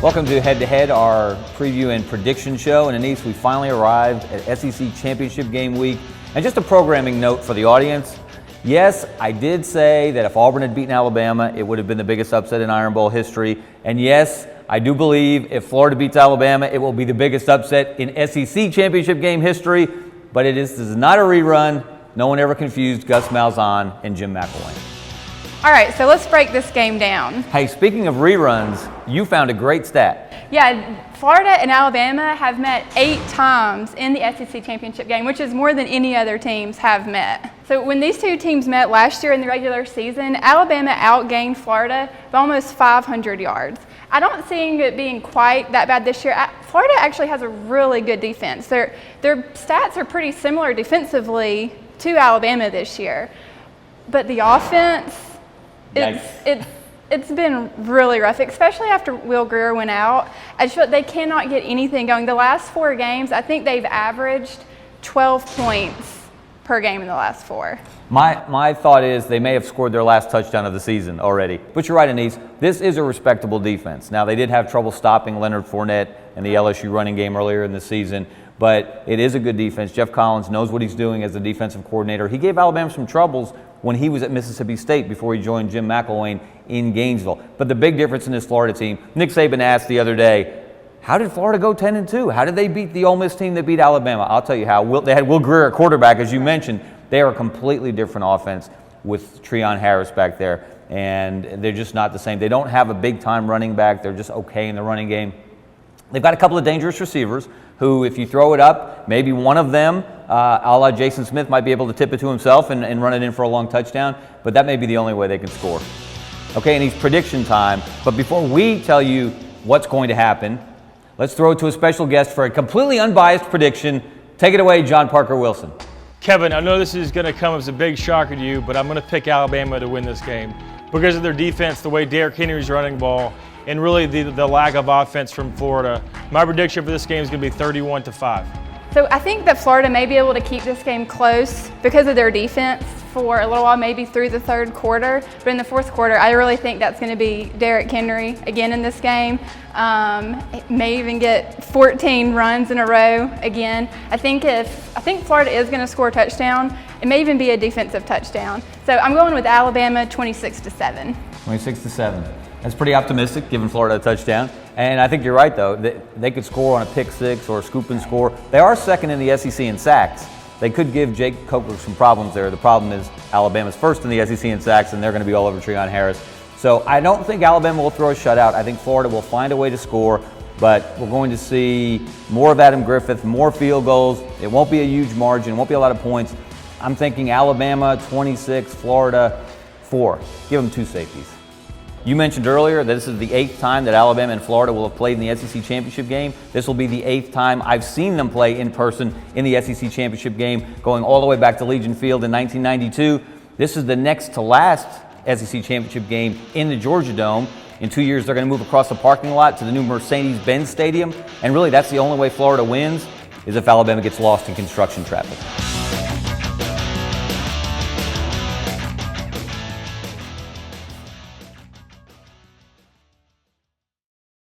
Welcome to Head to Head, our preview and prediction show. And Anise, we finally arrived at SEC Championship Game Week. And just a programming note for the audience. Yes, I did say that if Auburn had beaten Alabama, it would have been the biggest upset in Iron Bowl history. And yes, I do believe if Florida beats Alabama, it will be the biggest upset in SEC Championship Game history. But this is not a rerun. No one ever confused Gus Malzahn and Jim McElwain. All right, so let's break this game down. Hey, speaking of reruns, you found a great stat. Yeah, Florida and Alabama have met 8 times in the SEC Championship game, which is more than any other teams have met. So when these two teams met last year in the regular season, Alabama outgained Florida by almost 500 yards. I don't see it being quite that bad this year. Florida actually has a really good defense. Their stats are pretty similar defensively to Alabama this year. But the offense, it's been really rough, especially after Will Grier went out. I just feel like they cannot get anything going. The last 4 games, I think they've averaged 12 points per game in the last 4. My thought is they may have scored their last touchdown of the season already. But you're right, Anise. This is a respectable defense. Now, they did have trouble stopping Leonard Fournette and the LSU running game earlier in the season, but it is a good defense. Jeff Collins knows what he's doing as a defensive coordinator. He gave Alabama some troubles when he was at Mississippi State before he joined Jim McElwain in Gainesville. But the big difference in this Florida team, Nick Saban asked the other day, how did Florida go 10-2? How did they beat the Ole Miss team that beat Alabama? I'll tell you how. They had Will Grier at quarterback, as you mentioned. They are a completely different offense with Treon Harris back there, and they're just not the same. They don't have a big-time running back. They're just okay in the running game. They've got a couple of dangerous receivers who, if you throw it up, maybe one of them, a la Jason Smith, might be able to tip it to himself and run it in for a long touchdown, but that may be the only way they can score. Okay, and it's prediction time, but before we tell you what's going to happen, let's throw it to a special guest for a completely unbiased prediction. Take it away, John Parker Wilson. Kevin, I know this is going to come as a big shocker to you, but I'm going to pick Alabama to win this game because of their defense, the way Derrick Henry's running the ball, and really the lack of offense from Florida. My prediction for this game is going to be 31-5. So I think that Florida may be able to keep this game close because of their defense for a little while, maybe through the third quarter. But in the fourth quarter, I really think that's going to be Derrick Henry again in this game. May even get 14 runs in a row again. I think Florida is going to score a touchdown. It may even be a defensive touchdown. So I'm going with Alabama 26-7. 26-7. That's pretty optimistic, giving Florida a touchdown. And I think you're right, though. They could score on a pick six or a scoop and score. They are second in the SEC in sacks. They could give Jake Coker some problems there. The problem is Alabama's first in the SEC in sacks, and they're going to be all over Treon Harris. So I don't think Alabama will throw a shutout. I think Florida will find a way to score, but we're going to see more of Adam Griffith, more field goals. It won't be a huge margin. It won't be a lot of points. I'm thinking Alabama 26, Florida 4. Give them 2 safeties. You mentioned earlier that this is the 8th time that Alabama and Florida will have played in the SEC Championship game. This will be the 8th time I've seen them play in person in the SEC Championship game, going all the way back to Legion Field in 1992. This is the next to last SEC Championship game in the Georgia Dome. In 2 years, they're going to move across the parking lot to the new Mercedes-Benz Stadium. And really, that's the only way Florida wins, is if Alabama gets lost in construction traffic.